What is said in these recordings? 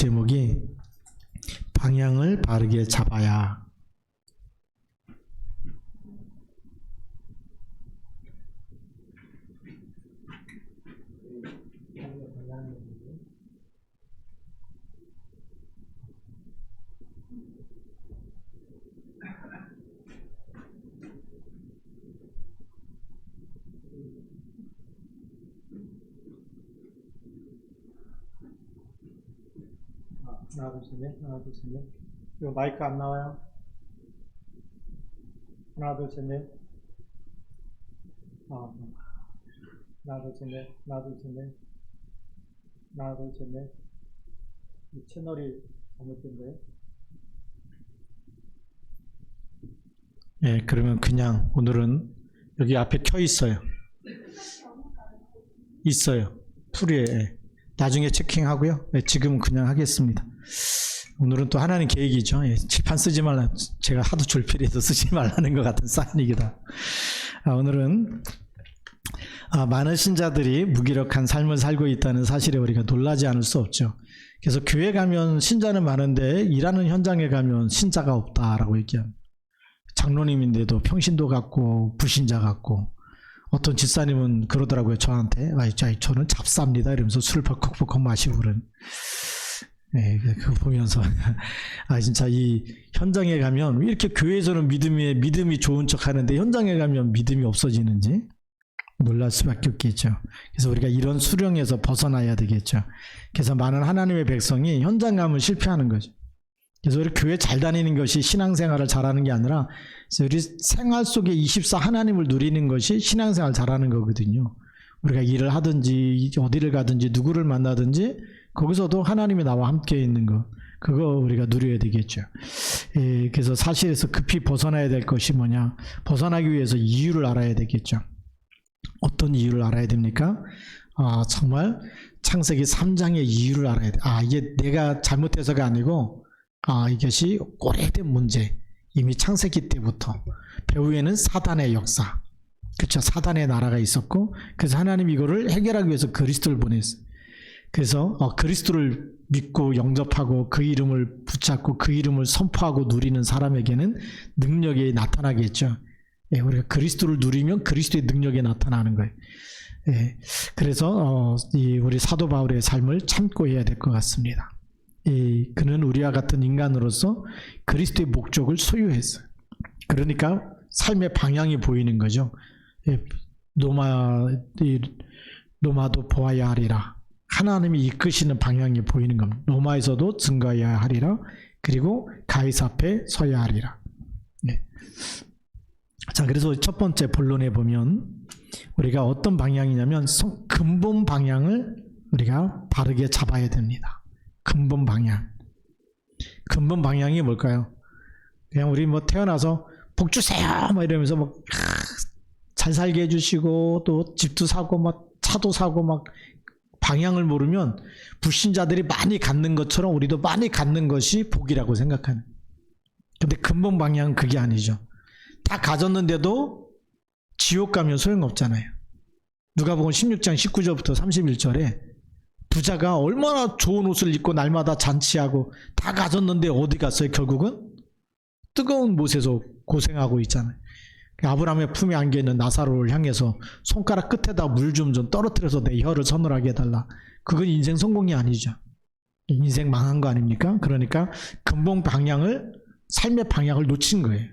제목이 방향을 바르게 잡아야. 하나, 둘, 셋, 넷. 하나, 둘, 셋, 넷. 이거 마이크 안 나와요? 하나, 둘, 셋, 넷. 하나, 둘, 셋, 넷. 하나, 둘, 셋, 넷. 하나, 둘, 셋, 넷. 이 채널이 잘못된거예요? 예, 그러면 그냥 오늘은 여기 앞에 켜 있어요. 있어요. 풀이에. 예. 나중에 체킹하고요. 예, 지금은 그냥 하겠습니다. 오늘은 또 하나님 계획이죠. 예, 칠판 쓰지 말라. 제가 하도 졸필해서 쓰지 말라는 것 같은 사인이기도 하고. 오늘은 많은 신자들이 무기력한 삶을 살고 있다는 사실에 우리가 놀라지 않을 수 없죠. 그래서 교회 가면 신자는 많은데 일하는 현장에 가면 신자가 없다라고 얘기합니다. 장로님인데도 평신도 같고 불신자 같고, 어떤 집사님은 그러더라고요. 저한테 저는 잡사입니다 이러면서 술을 벌컥벌컥 마시고 그런. 네, 그거 보면서 진짜 이 현장에 가면 왜 이렇게 교회에서는 믿음이 좋은 척 하는데 현장에 가면 믿음이 없어지는지 놀랄 수밖에 없겠죠. 그래서 우리가 이런 수령에서 벗어나야 되겠죠. 그래서 많은 하나님의 백성이 현장 가면 실패하는 거죠. 그래서 우리 교회 잘 다니는 것이 신앙생활을 잘하는 게 아니라 우리 생활 속에 24 하나님을 누리는 것이 신앙생활 잘하는 거거든요. 우리가 일을 하든지 어디를 가든지 누구를 만나든지 거기서도 하나님이 나와 함께 있는 거, 그거 우리가 누려야 되겠죠. 그래서 사실에서 급히 벗어나야 될 것이 뭐냐, 벗어나기 위해서 이유를 알아야 되겠죠. 어떤 이유를 알아야 됩니까? 정말 창세기 3장의 이유를 알아야 돼. 이게 내가 잘못해서가 아니고 이것이 오래된 문제, 이미 창세기 때부터 배후에는 사단의 역사, 그렇죠? 사단의 나라가 있었고, 그래서 하나님이 이거를 해결하기 위해서 그리스도를 보냈어요. 그래서 그리스도를 믿고 영접하고 그 이름을 붙잡고 그 이름을 선포하고 누리는 사람에게는 능력이 나타나겠죠. 우리가 그리스도를 누리면 그리스도의 능력이 나타나는 거예요. 그래서 우리 사도 바울의 삶을 참고해야 될 것 같습니다. 그는 우리와 같은 인간으로서 그리스도의 목적을 소유했어요. 그러니까 삶의 방향이 보이는 거죠. 로마도 보아야 하리라. 하나님이 이끄시는 방향이 보이는 겁니다. 로마에서도 증거해야 하리라. 그리고 가이사 앞에 서야 하리라. 자, 그래서 첫 번째 본론에 보면 우리가 어떤 방향이냐면 근본 방향을 우리가 바르게 잡아야 됩니다. 근본 방향. 근본 방향이 뭘까요? 그냥 우리 태어나서 복 주세요 이러면서 잘 살게 해주시고 또 집도 사고 차도 사고 방향을 모르면 불신자들이 많이 갖는 것처럼 우리도 많이 갖는 것이 복이라고 생각하는. 근데 근본 방향은 그게 아니죠. 다 가졌는데도 지옥 가면 소용없잖아요. 누가복음 16장 19절부터 31절에 부자가 얼마나 좋은 옷을 입고 날마다 잔치하고 다 가졌는데 어디 갔어요? 결국은 뜨거운 못에서 고생하고 있잖아요. 아브라함의 품에 안겨있는 나사로를 향해서 손가락 끝에다 물 좀 떨어뜨려서 내 혀를 서늘하게 해달라. 그건 인생 성공이 아니죠. 인생 망한 거 아닙니까? 그러니까 근본 방향을, 삶의 방향을 놓친 거예요.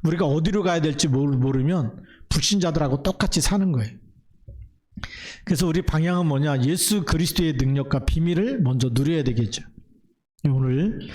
우리가 어디로 가야 될지 모르면 불신자들하고 똑같이 사는 거예요. 그래서 우리 방향은 뭐냐? 예수 그리스도의 능력과 비밀을 먼저 누려야 되겠죠. 오늘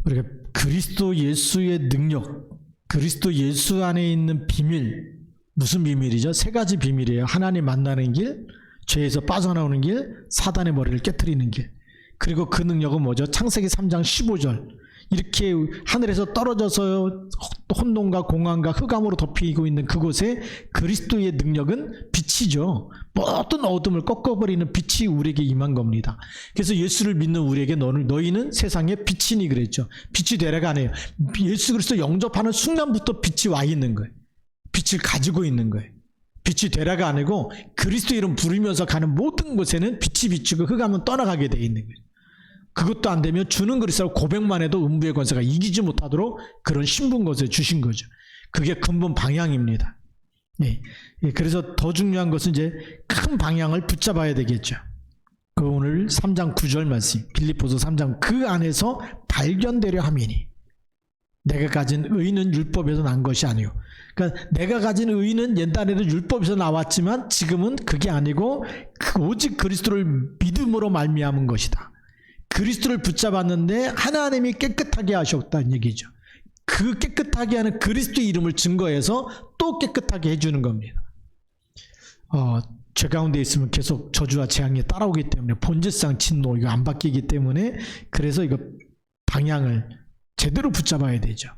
우리가 그리스도 예수의 능력, 그리스도 예수 안에 있는 비밀, 무슨 비밀이죠? 세 가지 비밀이에요. 하나님 만나는 길, 죄에서 빠져나오는 길, 사단의 머리를 깨트리는 길. 그리고 그 능력은 뭐죠? 창세기 3장 15절. 이렇게 하늘에서 떨어져서 혼돈과 공황과 흑암으로 덮이고 있는 그곳에 그리스도의 능력은 빛이죠. 모든 어둠을 꺾어버리는 빛이 우리에게 임한 겁니다. 그래서 예수를 믿는 우리에게 너희는 세상의 빛이니 그랬죠. 빛이 되라가 아니에요. 예수 그리스도 영접하는 순간부터 빛이 와 있는 거예요. 빛을 가지고 있는 거예요. 빛이 되라가 아니고 그리스도 이름 부르면서 가는 모든 곳에는 빛이 비추고 흑암은 떠나가게 돼 있는 거예요. 그것도 안 되면 주는 그리스도로 고백만 해도 음부의 권세가 이기지 못하도록 그런 신분 것을 주신 거죠. 그게 근본 방향입니다. 네. 그래서 더 중요한 것은 이제 큰 방향을 붙잡아야 되겠죠. 그 오늘 3장 9절 말씀, 빌립보서 3장 그 안에서 발견되려 함이니 내가 가진 의는 율법에서 난 것이 아니요. 그러니까 내가 가진 의는 옛날에는 율법에서 나왔지만 지금은 그게 아니고 오직 그리스도를 믿음으로 말미암은 것이다. 그리스도를 붙잡았는데 하나님이 깨끗하게 하셨다는 얘기죠. 그 깨끗하게 하는 그리스도의 이름을 증거해서 또 깨끗하게 해주는 겁니다. 죄 가운데 있으면 계속 저주와 재앙이 따라오기 때문에 본질상 진노 이거 안 바뀌기 때문에 그래서 이거 방향을 제대로 붙잡아야 되죠.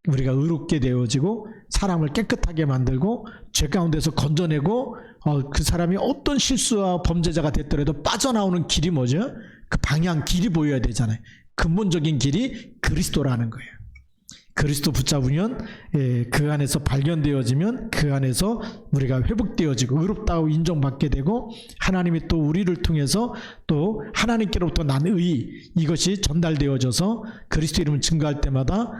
우리가 의롭게 되어지고 사람을 깨끗하게 만들고 죄 가운데서 건져내고 그 사람이 어떤 실수와 범죄자가 됐더라도 빠져나오는 길이 뭐죠? 그 방향 길이 보여야 되잖아요. 근본적인 길이 그리스도라는 거예요. 그리스도 붙잡으면 그 안에서 발견되어지면 그 안에서 우리가 회복되어지고 의롭다고 인정받게 되고 하나님이 또 우리를 통해서 또 하나님께로부터 난 의 이것이 전달되어져서 그리스도 이름을 증거할 때마다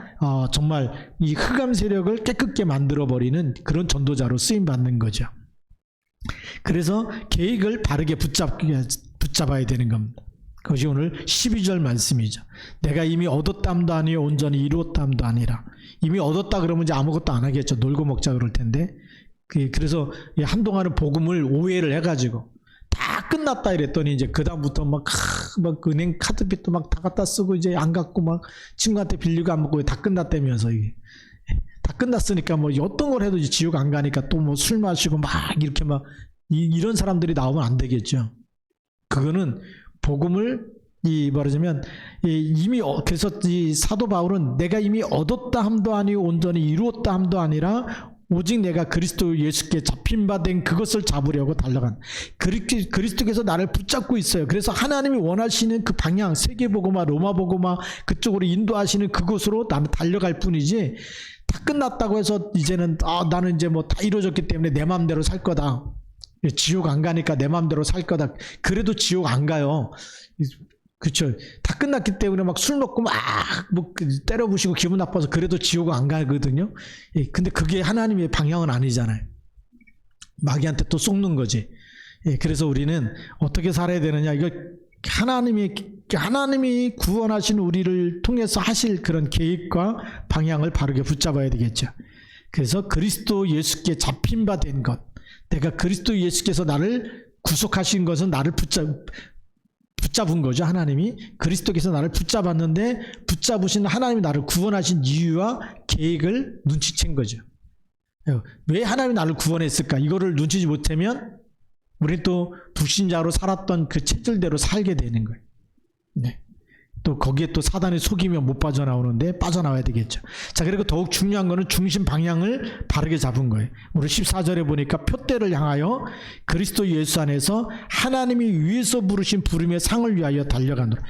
정말 이 흑암 세력을 깨끗게 만들어버리는 그런 전도자로 쓰임받는 거죠. 그래서 계획을 바르게 붙잡아야 되는 겁니다. 그것이 오늘 12절 말씀이죠. 내가 이미 얻었담도 아니요 온전히 이루었담도 아니라. 이미 얻었다 그러면 이제 아무것도 안 하겠죠. 놀고 먹자 그럴 텐데. 그래서 한동안은 복음을 오해를 해가지고 다 끝났다 이랬더니 이제 그 다음부터 막 은행 카드빚도 막 다 갖다 쓰고 이제 안 갚고 막 친구한테 빌리고 안 먹고 다 끝났다면서 이게. 다 끝났으니까 뭐 어떤 걸 해도 이제 지옥 안 가니까 또 뭐 술 마시고 막 이렇게 막 이런 사람들이 나오면 안 되겠죠. 그거는 복음을 말하자면 이미 그래서 이 사도 바울은 내가 이미 얻었다 함도 아니고 온전히 이루었다 함도 아니라 오직 내가 그리스도 예수께 잡힌 바 된 그것을 잡으려고 달려간 그리스도께서 나를 붙잡고 있어요. 그래서 하나님이 원하시는 그 방향 세계복음화 로마복음화 그쪽으로 인도하시는 그곳으로 나는 달려갈 뿐이지 다 끝났다고 해서 이제는 나는 이제 뭐 다 이루어졌기 때문에 내 마음대로 살 거다. 지옥 안 가니까 내 마음대로 살 거다. 그래도 지옥 안 가요. 그렇죠. 다 끝났기 때문에 막 술 먹고 막 뭐 때려 부시고 기분 나빠서 그래도 지옥 안 가거든요. 근데 그게 하나님의 방향은 아니잖아요. 마귀한테 또 속는 거지. 그래서 우리는 어떻게 살아야 되느냐? 이거 하나님이 구원하신 우리를 통해서 하실 그런 계획과 방향을 바르게 붙잡아야 되겠죠. 그래서 그리스도 예수께 잡힌 바 된 것. 내가 그리스도 예수께서 나를 구속하신 것은 나를 붙잡은 거죠. 하나님이 그리스도께서 나를 붙잡았는데 붙잡으신 하나님이 나를 구원하신 이유와 계획을 눈치챈 거죠. 왜 하나님이 나를 구원했을까? 이거를 눈치지 못하면 우리 또 불신자로 살았던 그 체질대로 살게 되는 거예요. 네. 또 거기에 또 사단이 속이면 못 빠져나오는데 빠져나와야 되겠죠. 자, 그리고 더욱 중요한 거는 중심 방향을 바르게 잡은 거예요. 우리 14절에 보니까 표대를 향하여 그리스도 예수 안에서 하나님이 위에서 부르신 부름의 상을 위하여 달려가노라.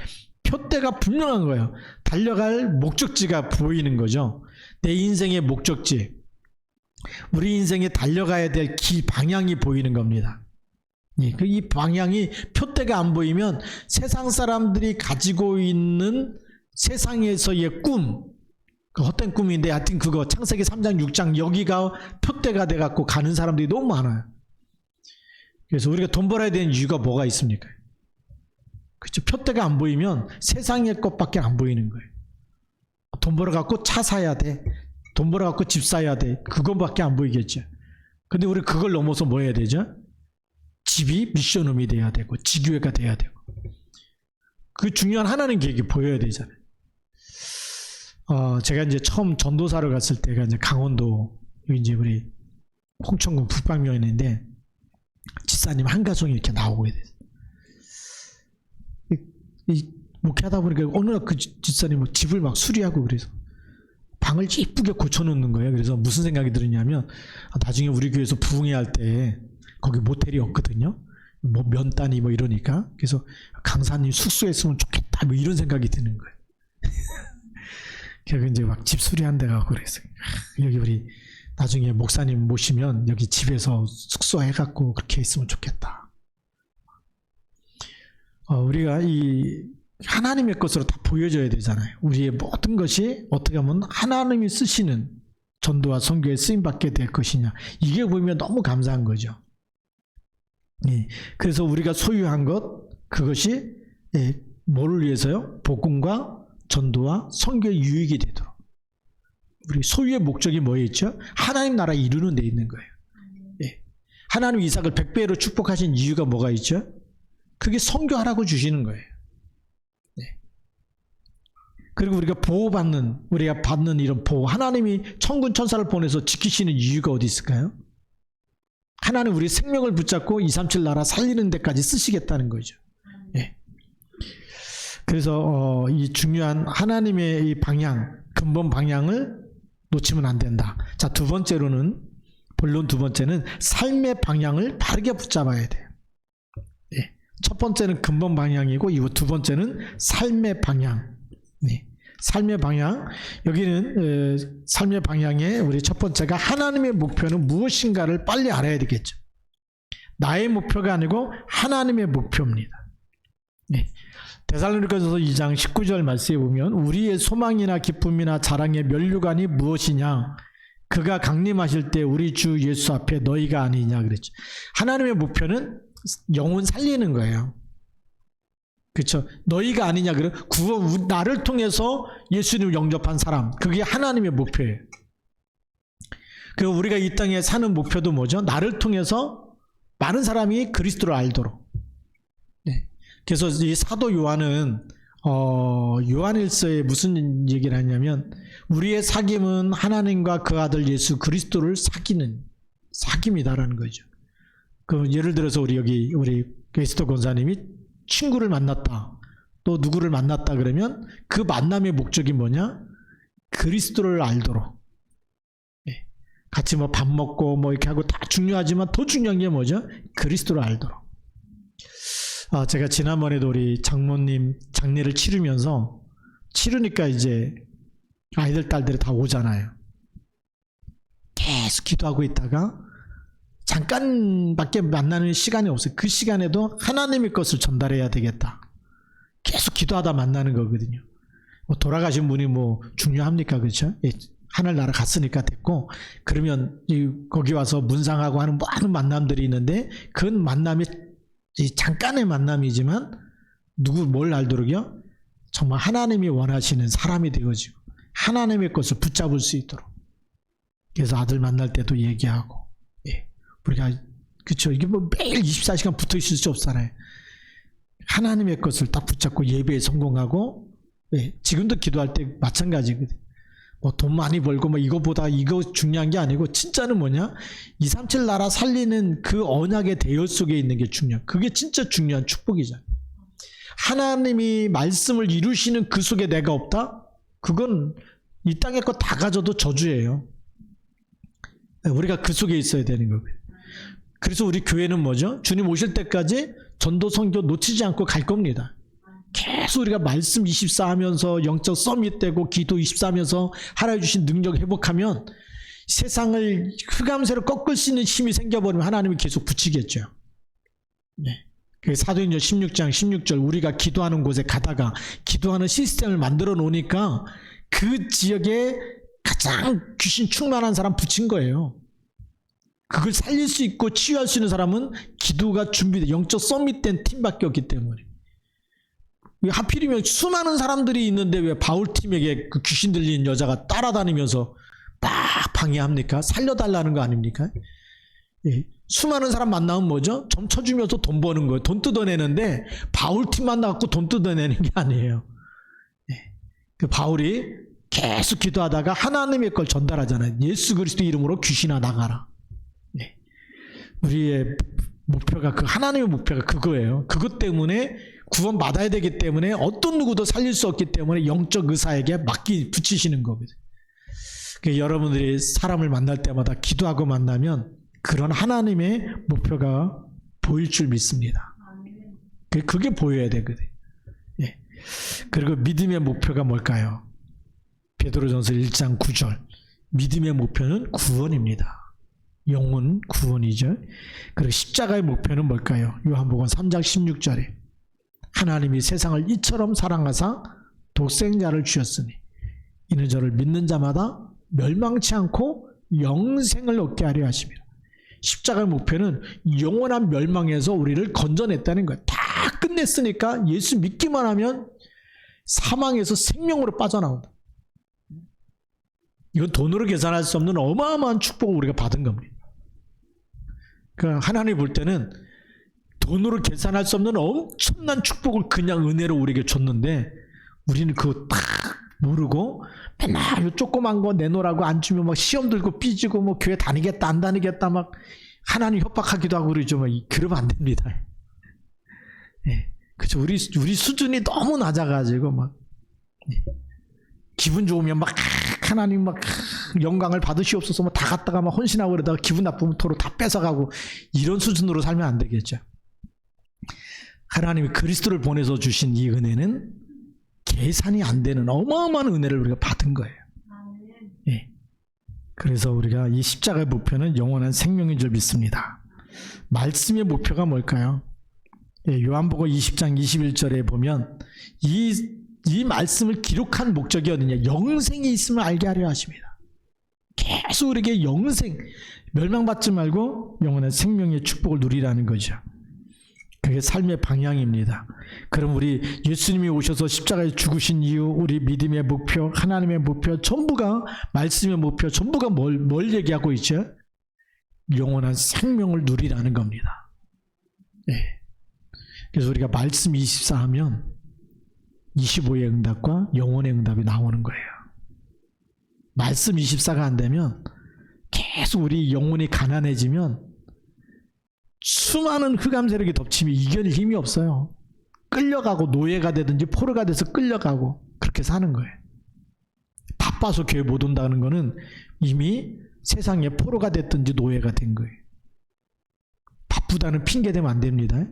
표대가 분명한 거예요. 달려갈 목적지가 보이는 거죠. 내 인생의 목적지, 우리 인생에 달려가야 될 길 방향이 보이는 겁니다. 이 방향이 표대가 안 보이면 세상 사람들이 가지고 있는 세상에서의 꿈, 그 헛된 꿈인데 하여튼 그거 창세기 3장 6장 여기가 표대가 돼갖고 가는 사람들이 너무 많아요. 그래서 우리가 돈 벌어야 되는 이유가 뭐가 있습니까? 그렇죠. 표대가 안 보이면 세상의 것밖에 안 보이는 거예요. 돈 벌어갖고 차 사야 돼. 돈 벌어갖고 집 사야 돼. 그것밖에 안 보이겠죠. 근데 우리 그걸 넘어서 뭐 해야 되죠? 집이 미션홈이 돼야 되고 지교회가 돼야 되고 그 중요한 하나님 계획이 보여야 되잖아요. 제가 이제 처음 전도사를 갔을 때가 이제 강원도 이제 우리 홍천군 북방면인데 집사님 한 가정이 이렇게 나오게 됐어요. 목회하다 보니까 어느 날 그 집사님 집을 막 수리하고 그래서 방을 이쁘게 고쳐놓는 거예요. 그래서 무슨 생각이 들었냐면 나중에 우리 교회에서 부흥회 할 때 거기 모텔이 없거든요. 뭐 면단이 뭐 이러니까 그래서 강사님 숙소에 있으면 좋겠다 뭐 이런 생각이 드는 거예요. 그래서 이제 막 집 수리한 데 가고 그랬어요. 여기 우리 나중에 목사님 모시면 여기 집에서 숙소해갖고 그렇게 있으면 좋겠다. 우리가 이 하나님의 것으로 다 보여줘야 되잖아요. 우리의 모든 것이 어떻게 하면 하나님이 쓰시는 전도와 선교에 쓰임받게 될 것이냐. 이게 보이면 너무 감사한 거죠. 예. 그래서 우리가 소유한 것, 그것이 뭐를 위해서요? 복음과 전도와 선교의 유익이 되도록. 우리 소유의 목적이 뭐였죠? 하나님 나라 이루는 데 있는 거예요. 예. 하나님 이삭을 100배로 축복하신 이유가 뭐가 있죠? 그게 선교하라고 주시는 거예요. 예. 그리고 우리가 우리가 받는 이런 보호, 하나님이 천군 천사를 보내서 지키시는 이유가 어디 있을까요? 하나님 우리 생명을 붙잡고 237 나라 살리는 데까지 쓰시겠다는 거죠. 예. 그래서 이 중요한 하나님의 이 방향, 근본 방향을 놓치면 안 된다. 자, 본론 두 번째는 삶의 방향을 바르게 붙잡아야 돼요. 예. 첫 번째는 근본 방향이고, 이 두 번째는 삶의 방향. 네. 삶의 방향. 여기는 삶의 방향에 우리 첫 번째가 하나님의 목표는 무엇인가를 빨리 알아야 되겠죠. 나의 목표가 아니고 하나님의 목표입니다. 네. 데살로니가서 2장 19절 말씀에 보면 우리의 소망이나 기쁨이나 자랑의 면류관이 무엇이냐, 그가 강림하실 때 우리 주 예수 앞에 너희가 아니냐 그랬죠. 하나님의 목표는 영혼 살리는 거예요. 그렇죠. 너희가 아니냐 그래. 나를 통해서 예수님을 영접한 사람, 그게 하나님의 목표예요. 그리고 우리가 이 땅에 사는 목표도 뭐죠? 나를 통해서 많은 사람이 그리스도를 알도록. 네. 그래서 이 사도 요한은 요한일서에 무슨 얘기를 하냐면 우리의 사귐은 하나님과 그 아들 예수 그리스도를 사귀는 사귐이다라는 거죠. 그 예를 들어서 우리 에스더 권사님이 친구를 만났다, 또 누구를 만났다 그러면 그 만남의 목적이 뭐냐? 그리스도를 알도록. 네. 같이 뭐 밥 먹고 뭐 이렇게 하고 다 중요하지만 더 중요한 게 뭐죠? 그리스도를 알도록. 제가 지난번에도 우리 장모님 장례를 치르니까 이제 아이들 딸들이 다 오잖아요. 계속 기도하고 있다가 잠깐밖에 만나는 시간이 없어요. 그 시간에도 하나님의 것을 전달해야 되겠다. 계속 기도하다 만나는 거거든요. 돌아가신 분이 뭐 중요합니까? 그렇죠? 하늘나라 갔으니까 됐고, 그러면 거기 와서 문상하고 하는 많은 만남들이 있는데 그 만남이 잠깐의 만남이지만 뭘 알도록요? 정말 하나님이 원하시는 사람이 되어지고 하나님의 것을 붙잡을 수 있도록. 그래서 아들 만날 때도 얘기하고, 우리가 그렇죠. 이게 뭐 매일 24시간 붙어 있을 수 없잖아요. 하나님의 것을 딱 붙잡고 예배에 성공하고, 지금도 기도할 때 마찬가지거든요. 뭐 돈 많이 벌고 뭐 이거 중요한 게 아니고 진짜는 뭐냐? 237 나라 살리는 그 언약의 대열 속에 있는 게 중요한. 그게 진짜 중요한 축복이잖아요. 하나님이 말씀을 이루시는 그 속에 내가 없다? 그건 이 땅의 거 다 가져도 저주예요. 우리가 그 속에 있어야 되는 거고요. 그래서 우리 교회는 뭐죠? 주님 오실 때까지 전도 선교 놓치지 않고 갈 겁니다. 계속 우리가 말씀 24 하면서 영적 서밋 되고 기도 24 하면서 하나님 주신 능력 회복하면 세상을 흑암새로 꺾을 수 있는 힘이 생겨버리면 하나님이 계속 붙이겠죠. 네. 사도행전 16장 16절 우리가 기도하는 곳에 가다가 기도하는 시스템을 만들어 놓으니까 그 지역에 가장 귀신 충만한 사람 붙인 거예요. 그걸 살릴 수 있고 치유할 수 있는 사람은 기도가 준비된 영적 서밋된 팀밖에 없기 때문에. 하필이면 수많은 사람들이 있는데 왜 바울팀에게 그 귀신 들린 여자가 따라다니면서 막 방해합니까? 살려달라는 거 아닙니까? 수많은 사람 만나면 뭐죠? 점 쳐주면서 돈 버는 거예요. 돈 뜯어내는데 바울팀 만나갖고 돈 뜯어내는 게 아니에요. 그 바울이 계속 기도하다가 하나님의 걸 전달하잖아요. 예수 그리스도 이름으로 귀신아 나가라. 우리의 목표가 하나님의 목표가 그거예요. 그것 때문에 구원 받아야 되기 때문에 어떤 누구도 살릴 수 없기 때문에 영적 의사에게 붙이시는 거거든요. 여러분들이 사람을 만날 때마다 기도하고 만나면 그런 하나님의 목표가 보일 줄 믿습니다. 그게 보여야 되거든요. 그리고 믿음의 목표가 뭘까요? 베드로전서 1장 9절 믿음의 목표는 구원입니다. 영혼 구원이죠. 그리고 십자가의 목표는 뭘까요? 요한복음 3장 16절에 하나님이 세상을 이처럼 사랑하사 독생자를 주셨으니 이는 저를 믿는 자마다 멸망치 않고 영생을 얻게 하려 하십니다. 십자가의 목표는 영원한 멸망에서 우리를 건져냈다는 거예요. 다 끝냈으니까 예수 믿기만 하면 사망에서 생명으로 빠져나온다. 이건 돈으로 계산할 수 없는 어마어마한 축복을 우리가 받은 겁니다. 그러니까 하나님 볼 때는 돈으로 계산할 수 없는 엄청난 축복을 그냥 은혜로 우리에게 줬는데 우리는 그거 딱 모르고 맨날 요 조그만 거 내놓으라고 안 주면 막 시험 들고 삐지고 뭐 교회 다니겠다 안 다니겠다 막 하나님 협박하기도 하고 그러죠. 막 그러면 안 됩니다. 예. 그렇죠. 우리 수준이 너무 낮아가지고 막 기분 좋으면 막 하나님 막 영광을 받으시옵소서 뭐 다 갖다가 막 헌신하고 그러다가 기분 나쁘면 토로 다 뺏어가고 이런 수준으로 살면 안 되겠죠. 하나님이 그리스도를 보내서 주신 이 은혜는 계산이 안 되는 어마어마한 은혜를 우리가 받은 거예요. 예. 그래서 우리가 이 십자가의 목표는 영원한 생명인 줄 믿습니다. 말씀의 목표가 뭘까요? 예, 요한복음 20장 21절에 보면 이 말씀을 기록한 목적이 어디냐? 영생이 있음을 알게 하려 하십니다. 계속 우리에게 영생, 멸망받지 말고 영원한 생명의 축복을 누리라는 거죠. 그게 삶의 방향입니다. 그럼 우리 예수님이 오셔서 십자가에 죽으신 이유, 우리 믿음의 목표, 하나님의 목표, 전부가 말씀의 목표, 전부가 뭘 얘기하고 있죠? 영원한 생명을 누리라는 겁니다. 네. 그래서 우리가 말씀 24 하면 25의 응답과 영혼의 응답이 나오는 거예요. 말씀 24가 안 되면 계속 우리 영혼이 가난해지면 수많은 흑암 세력이 덮치면 이겨낼 힘이 없어요. 끌려가고 노예가 되든지 포로가 돼서 끌려가고 그렇게 사는 거예요. 바빠서 교회 못 온다는 거는 이미 세상에 포로가 됐든지 노예가 된 거예요. 바쁘다는 핑계 대면 안 됩니다.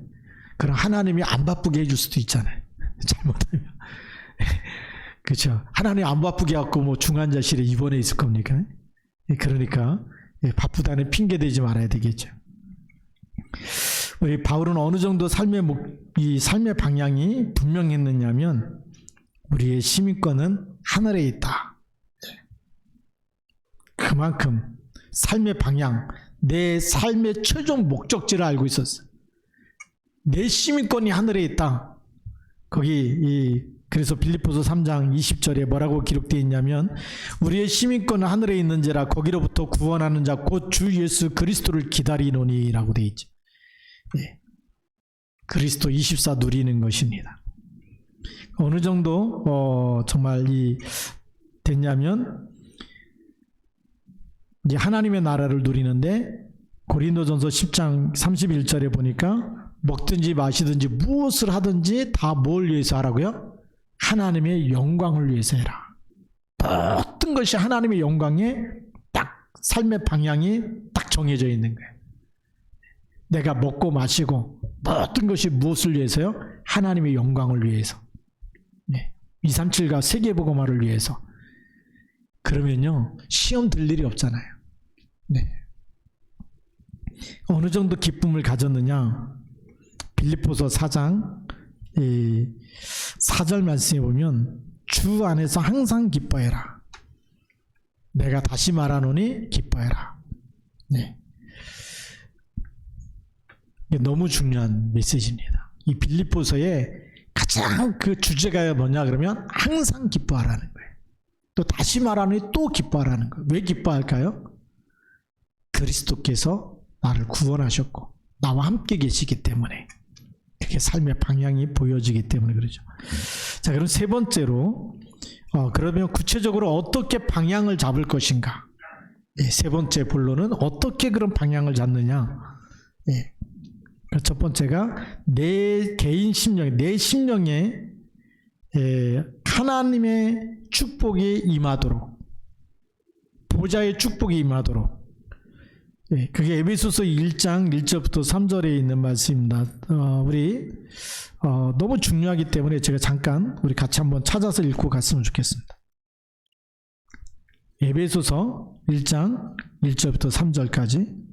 그럼 하나님이 안 바쁘게 해줄 수도 있잖아요. 잘못하면. 그렇죠. 하나님 안 바쁘게 해갖고 뭐 중환자실에 입원해 있을 겁니까? 그러니까 바쁘다는 핑계 대지 말아야 되겠죠. 우리 바울은 어느 정도 이 삶의 방향이 분명했느냐면 우리의 시민권은 하늘에 있다. 그만큼 삶의 방향, 내 삶의 최종 목적지를 알고 있었어요. 내 시민권이 하늘에 있다. 그래서 빌립보서 3장 20절에 뭐라고 기록되어 있냐면 우리의 시민권은 하늘에 있는지라 거기로부터 구원하는 자 곧 주 예수 그리스도를 기다리노니 라고 되어 있죠. 예. 그리스도 24 누리는 것입니다. 어느 정도 정말 됐냐면 이제 하나님의 나라를 누리는데 고린도전서 10장 31절에 보니까 먹든지 마시든지 무엇을 하든지 다 뭘 위해서 하라고요? 하나님의 영광을 위해서 해라. 모든 것이 하나님의 영광에 딱 삶의 방향이 딱 정해져 있는 거예요. 내가 먹고 마시고 모든 것이 무엇을 위해서요? 하나님의 영광을 위해서. 237과 세계복음화를 위해서. 그러면요 시험 들 일이 없잖아요. 네. 어느 정도 기쁨을 가졌느냐? 빌립보서 4장 4절 말씀에 보면 주 안에서 항상 기뻐해라. 내가 다시 말하노니 기뻐해라. 네. 이게 너무 중요한 메시지입니다. 이 빌립보서의 가장 그 주제가 뭐냐 그러면 항상 기뻐하라는 거예요. 또 다시 말하노니 또 기뻐하라는 거예요. 왜 기뻐할까요? 그리스도께서 나를 구원하셨고 나와 함께 계시기 때문에 그게 삶의 방향이 보여지기 때문에 그러죠. 자, 그럼 세 번째로 그러면 구체적으로 어떻게 방향을 잡을 것인가? 세 번째 본론은 어떻게 그런 방향을 잡느냐? 첫 번째가 내 개인 심령, 내 심령에 하나님의 축복이 임하도록, 보좌의 축복이 임하도록. 그게 에베소서 1장 1절부터 3절에 있는 말씀입니다. 우리 너무 중요하기 때문에 제가 잠깐 우리 같이 한번 찾아서 읽고 갔으면 좋겠습니다. 에베소서 1장 1절부터 3절까지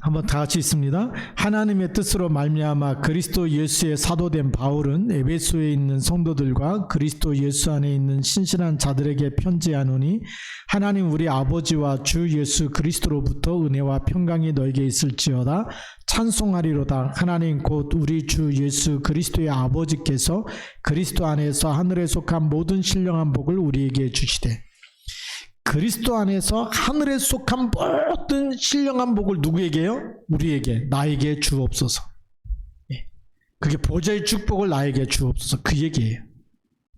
한번 다 같이 있습니다. 하나님의 뜻으로 말미암아 그리스도 예수의 사도된 바울은 에베소에 있는 성도들과 그리스도 예수 안에 있는 신실한 자들에게 편지하노니 하나님 우리 아버지와 주 예수 그리스도로부터 은혜와 평강이 너에게 있을지어다. 찬송하리로다. 하나님 곧 우리 주 예수 그리스도의 아버지께서 그리스도 안에서 하늘에 속한 모든 신령한 복을 우리에게 주시되, 그리스도 안에서 하늘에 속한 모든 신령한 복을 누구에게요? 우리에게, 나에게 주옵소서. 예. 그게 보좌의 축복을 나에게 주옵소서. 그 얘기예요.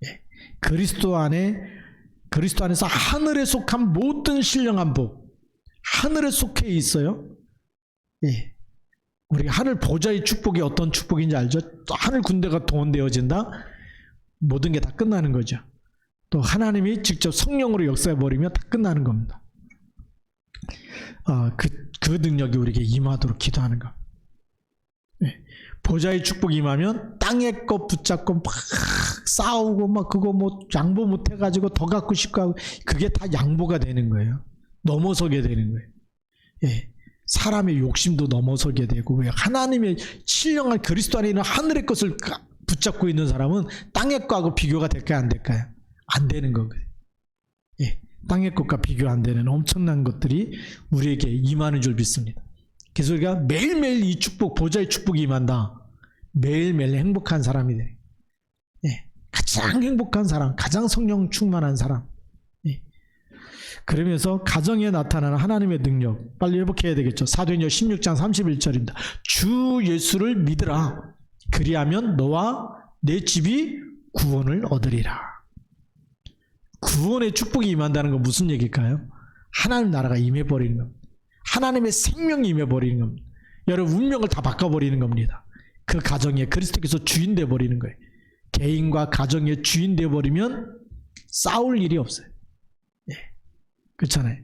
예. 그리스도 안에서 하늘에 속한 모든 신령한 복, 하늘에 속해 있어요. 예. 우리 하늘 보좌의 축복이 어떤 축복인지 알죠? 하늘 군대가 동원되어진다? 모든 게 다 끝나는 거죠. 또 하나님이 직접 성령으로 역사해버리면 다 끝나는 겁니다. 그 능력이 우리에게 임하도록 기도하는 것. 네. 보좌의 축복이 임하면 땅의 것 붙잡고 막 싸우고 막 그거 뭐 양보 못 해가지고 더 갖고 싶고 하고, 그게 다 양보가 되는 거예요. 넘어서게 되는 거예요. 예. 사람의 욕심도 넘어서게 되고, 왜 하나님의 신령한 그리스도 안에 있는 하늘의 것을 붙잡고 있는 사람은 땅의 것하고 비교가 될까요, 안 될까요? 안 되는 거거든요. 예, 땅의 것과 비교 안 되는 엄청난 것들이 우리에게 임하는 줄 믿습니다. 그래서 우리가 매일매일 이 축복, 보좌의 축복이 임한다. 매일매일 행복한 사람이 돼. 예, 가장 행복한 사람, 가장 성령 충만한 사람. 예. 그러면서 가정에 나타나는 하나님의 능력, 빨리 회복해야 되겠죠. 사도행전 16장 31절입니다. 주 예수를 믿으라. 그리하면 너와 내 집이 구원을 얻으리라. 구원의 축복이 임한다는 건 무슨 얘기일까요? 하나님 나라가 임해버리는 겁니다. 하나님의 생명이 임해버리는 겁니다. 여러분 운명을 다 바꿔버리는 겁니다. 그 가정에 그리스도께서 주인 돼버리는 거예요. 개인과 가정의 주인 돼버리면 싸울 일이 없어요. 예. 그렇잖아요.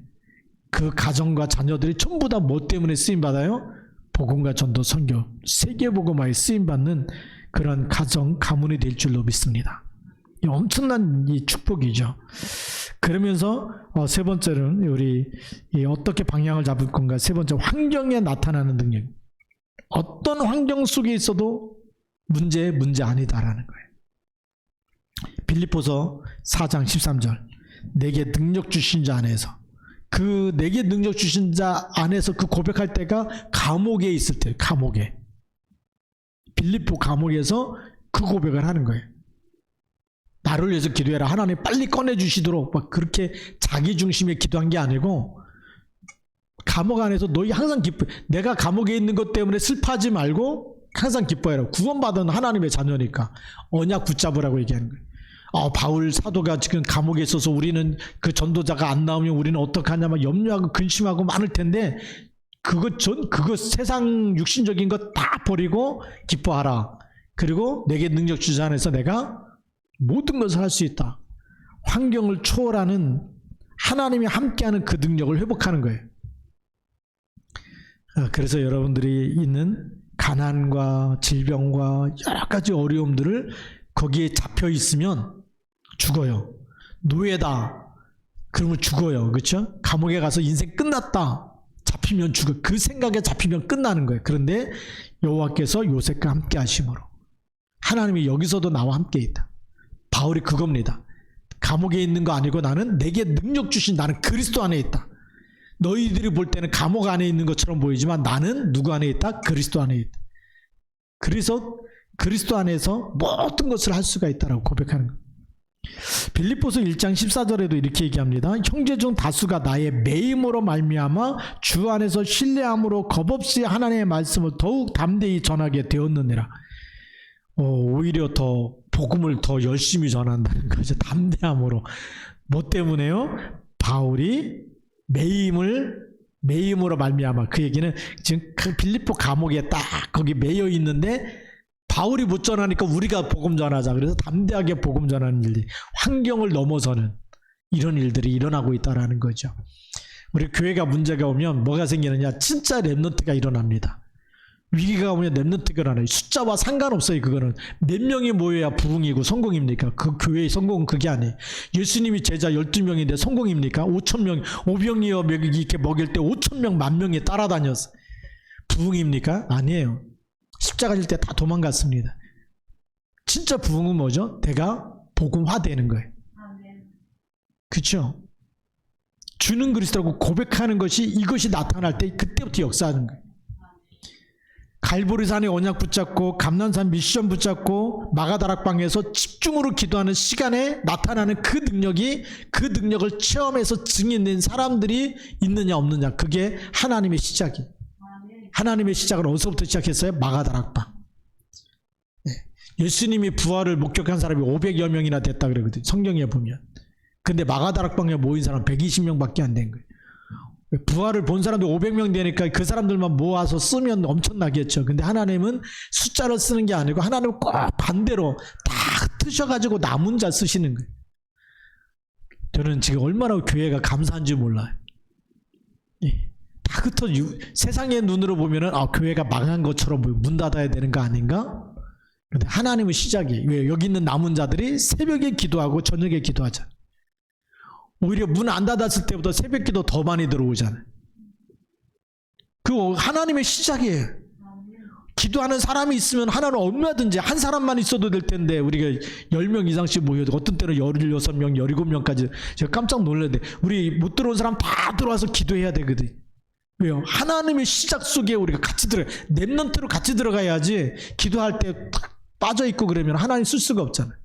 그 가정과 자녀들이 전부 다 뭐 때문에 쓰임받아요? 복음과 전도, 선교, 세계복음화에 쓰임받는 그런 가정, 가문이 될 줄로 믿습니다. 엄청난 이 축복이죠. 그러면서 세 번째는 우리 어떻게 방향을 잡을 건가? 세 번째, 환경에 나타나는 능력. 어떤 환경 속에 있어도 문제 아니다라는 거예요. 빌립보서 4장 13절. 내게 능력 주신 자 안에서, 그 내게 능력 주신 자 안에서 그 고백할 때가 감옥에 있을 때, 감옥에, 빌립보 감옥에서 그 고백을 하는 거예요. 나를 위해서 기도해라. 하나님 빨리 꺼내주시도록 막 그렇게 자기 중심에 기도한 게 아니고, 감옥 안에서 너희 항상 기뻐. 내가 감옥에 있는 것 때문에 슬퍼하지 말고 항상 기뻐해라. 구원받은 하나님의 자녀니까 언약 붙잡으라고 얘기하는 거예요. 바울 사도가 지금 감옥에 있어서 우리는 그 전도자가 안 나오면 우리는 어떡하냐 막 염려하고 근심하고 많을 텐데, 그거 세상 육신적인 거 다 버리고 기뻐하라. 그리고 내게 능력 주신 안에서 내가 모든 것을 할 수 있다. 환경을 초월하는 하나님이 함께하는 그 능력을 회복하는 거예요. 그래서 여러분들이 있는 가난과 질병과 여러 가지 어려움들을 거기에 잡혀 있으면 죽어요. 노예다. 그러면 죽어요. 그렇죠? 감옥에 가서 인생 끝났다. 잡히면 죽어. 그 생각에 잡히면 끝나는 거예요. 그런데 여호와께서 요셉과 함께 하심으로 하나님이 여기서도 나와 함께 있다. 바울이 그겁니다. 감옥에 있는 거 아니고 나는 내게 능력 주신 나는 그리스도 안에 있다. 너희들이 볼 때는 감옥 안에 있는 것처럼 보이지만 나는 누구 안에 있다? 그리스도 안에 있다. 그래서 그리스도 안에서 모든 것을 할 수가 있다라고 고백하는 거예요. 빌립보서 1장 14절에도 이렇게 얘기합니다. 형제 중 다수가 나의 매임으로 말미암아 주 안에서 신뢰함으로 겁없이 하나님의 말씀을 더욱 담대히 전하게 되었느니라. 오히려 더 복음을 더 열심히 전한다는 거죠. 담대함으로. 뭐 때문에요? 바울이 매임으로 말미암아. 그 얘기는 지금 그 빌립보 감옥에 딱 거기 매여 있는데 바울이 못 전하니까 우리가 복음 전하자. 그래서 담대하게 복음 전하는 일들이, 환경을 넘어서는 이런 일들이 일어나고 있다는 거죠. 우리 교회가 문제가 오면 뭐가 생기느냐? 진짜 랩넌트가 일어납니다. 위기가 오면 렘넌트가 하나요. 숫자와 상관없어요. 그거는 몇 명이 모여야 부흥이고 성공입니까? 그 교회의 성공은 그게 아니에요. 예수님이 제자 12명인데 성공입니까? 5,000명 500여 이렇게 먹일 때 5,000명 10,000명이 따라다녔어. 부흥입니까? 아니에요. 십자가 질 때 다 도망갔습니다. 진짜 부흥은 뭐죠? 내가 복음화되는 거예요. 그렇죠? 주는 그리스도라고 고백하는 것이 이것이 나타날 때 그때부터 역사하는 거예요. 갈보리산의 언약 붙잡고 감난산 미션 붙잡고 마가다락방에서 집중으로 기도하는 시간에 나타나는 그 능력이, 그 능력을 체험해서 증인된 사람들이 있느냐 없느냐, 그게 하나님의 시작이에요. 하나님의 시작은 어디서부터 시작했어요? 마가다락방. 네. 예수님이 부활을 목격한 사람이 500여 명이나 됐다 그러거든요. 성경에 보면. 근데 마가다락방에 모인 사람 120명밖에 안 된 거예요. 부활을 본 사람들 500명 되니까 그 사람들만 모아서 쓰면 엄청나겠죠. 근데 하나님은 숫자를 쓰는 게 아니고 하나님은 꼭 반대로 다 흩으셔가지고 남은 자 쓰시는 거예요. 저는 지금 얼마나 교회가 감사한지 몰라요. 예. 다 흩어, 세상의 눈으로 보면은 교회가 망한 것처럼 문 닫아야 되는 거 아닌가? 근데 하나님은 시작이에요. 왜? 여기 있는 남은 자들이 새벽에 기도하고 저녁에 기도하잖아요. 오히려 문 안 닫았을 때보다 새벽 기도 더 많이 들어오잖아요. 그 하나님의 시작이에요. 기도하는 사람이 있으면 하나는 얼마든지, 한 사람만 있어도 될 텐데 우리가 10명 이상씩 모여도 어떤 때는 16명, 17명까지 제가 깜짝 놀랐는데 우리 못 들어온 사람 다 들어와서 기도해야 되거든요. 왜요? 하나님의 시작 속에 우리가 같이 렘넌트로 같이 들어가야지 기도할 때 빠져있고 그러면 하나님 쓸 수가 없잖아요.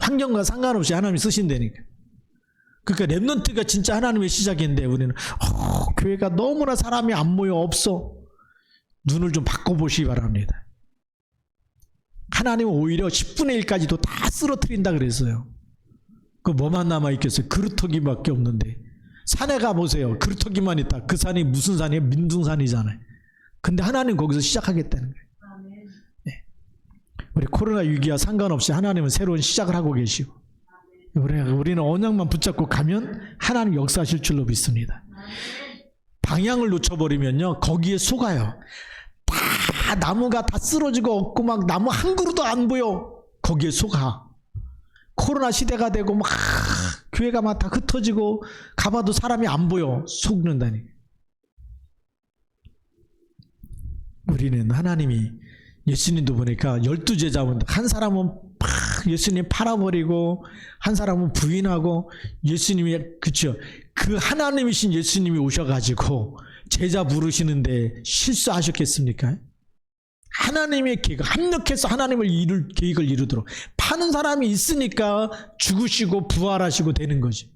환경과 상관없이 하나님이 쓰신다니까. 그러니까 렘넌트가 진짜 하나님의 시작인데 우리는 교회가 너무나 사람이 안 모여 없어. 눈을 좀 바꿔보시기 바랍니다. 하나님은 오히려 10분의 1까지도 다 쓰러뜨린다 그랬어요. 그 뭐만 남아있겠어요? 그루터기밖에 없는데. 산에 가보세요. 그루터기만 있다. 그 산이 무슨 산이에요? 민둥산이잖아요. 근데 하나님 거기서 시작하겠다는 거예요. 우리 코로나 위기와 상관없이 하나님은 새로운 시작을 하고 계시고 우리는 언약만 붙잡고 가면 하나님 역사하실 줄로 믿습니다. 방향을 놓쳐버리면요 거기에 속아요. 다 나무가 다 쓰러지고 없고 막 나무 한 그루도 안 보여. 거기에 속아. 코로나 시대가 되고 막 교회가 막 다 흩어지고 가봐도 사람이 안 보여. 속는다니. 우리는 하나님이 예수님도 보니까 12제자분 한 사람은 막 예수님 팔아버리고 한 사람은 부인하고 예수님이 그쵸 그 하나님이신 예수님이 오셔가지고 제자 부르시는데 실수하셨겠습니까? 하나님의 계획 합력해서 하나님을 이룰 계획을 이루도록 파는 사람이 있으니까 죽으시고 부활하시고 되는 거지.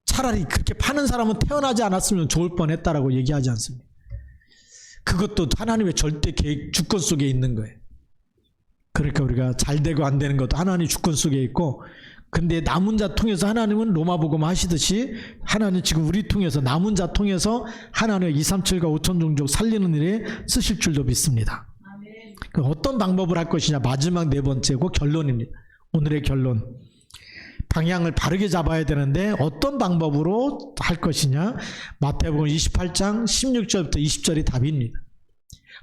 차라리 그렇게 파는 사람은 태어나지 않았으면 좋을 뻔했다라고 얘기하지 않습니까? 그것도 하나님의 절대 계획 주권 속에 있는 거예요. 그러니까 우리가 잘 되고 안 되는 것도 하나님 주권 속에 있고, 근데 남은 자 통해서 하나님은 로마복음 하시듯이 하나님 지금 우리 통해서 남은 자 통해서 하나님의 237과 5천 종족 살리는 일에 쓰실 줄도 믿습니다. 어떤 방법을 할 것이냐, 마지막 네 번째고 결론입니다. 오늘의 결론. 방향을 바르게 잡아야 되는데 어떤 방법으로 할 것이냐. 마태복음 28장 16절부터 20절이 답입니다.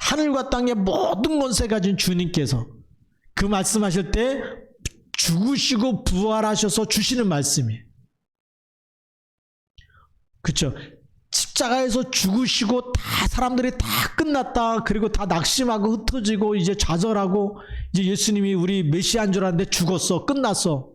하늘과 땅의 모든 권세 가진 주님께서 그 말씀하실 때 죽으시고 부활하셔서 주시는 말씀이에요. 그렇죠? 십자가에서 죽으시고 다 사람들이 다 끝났다. 그리고 다 낙심하고 흩어지고 이제 좌절하고 이제 예수님이 우리 메시아인 줄 알았는데 죽었어. 끝났어.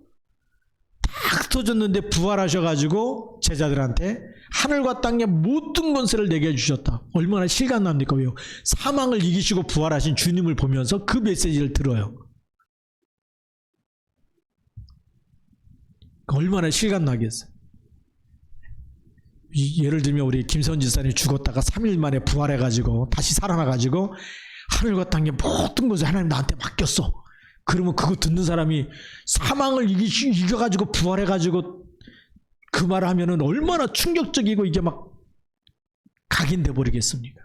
다 흩어졌는데 부활하셔가지고 제자들한테 하늘과 땅의 모든 권세를 내게 주셨다. 얼마나 실감납니까? 왜요? 사망을 이기시고 부활하신 주님을 보면서 그 메시지를 들어요. 얼마나 실감나겠어요. 예를 들면 우리 김선 지사님이 죽었다가 3일 만에 부활해가지고 다시 살아나가지고 하늘과 땅의 모든 것을 하나님 나한테 맡겼어. 그러면 그거 듣는 사람이 사망을 이겨가지고 부활해가지고 그 말을 하면은 얼마나 충격적이고 이게 막 각인돼 버리겠습니까?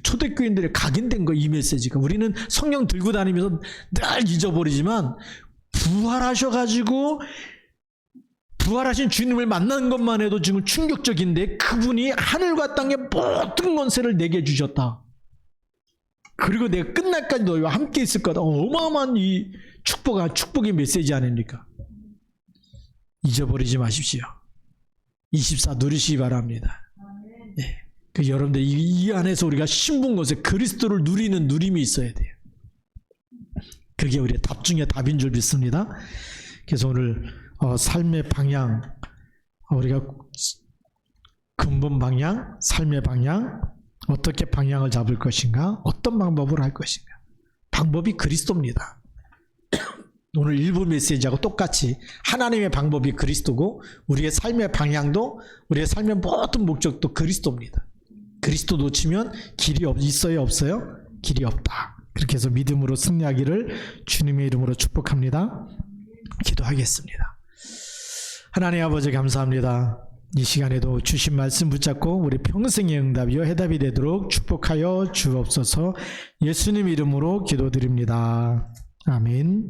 초대교인들의 각인된 거 이 메시지가. 우리는 성경 들고 다니면서 늘 잊어버리지만 부활하셔가지고 부활하신 주님을 만나는 것만 해도 지금 충격적인데 그분이 하늘과 땅의 모든 권세를 내게 주셨다. 그리고 내가 끝날까지 너희와 함께 있을 거다. 어마어마한 이 축복의 메시지 아닙니까? 잊어버리지 마십시오. 24 누리시기 바랍니다. 예. 그 여러분들 이 안에서 우리가 신분 것에 그리스도를 누리는 누림이 있어야 돼요. 그게 우리의 답 중에 답인 줄 믿습니다. 그래서 오늘 삶의 방향, 우리가 근본 방향, 삶의 방향, 어떻게 방향을 잡을 것인가, 어떤 방법으로 할 것인가. 방법이 그리스도입니다. 오늘 일부 메시지하고 똑같이 하나님의 방법이 그리스도고 우리의 삶의 방향도 우리의 삶의 모든 목적도 그리스도입니다. 그리스도 놓치면 길이 있어요, 없어요? 길이 없다. 그렇게 해서 믿음으로 승리하기를 주님의 이름으로 축복합니다. 기도하겠습니다. 하나님 아버지 감사합니다. 이 시간에도 주신 말씀 붙잡고 우리 평생의 응답이요 해답이 되도록 축복하여 주옵소서. 예수님 이름으로 기도드립니다. 아멘.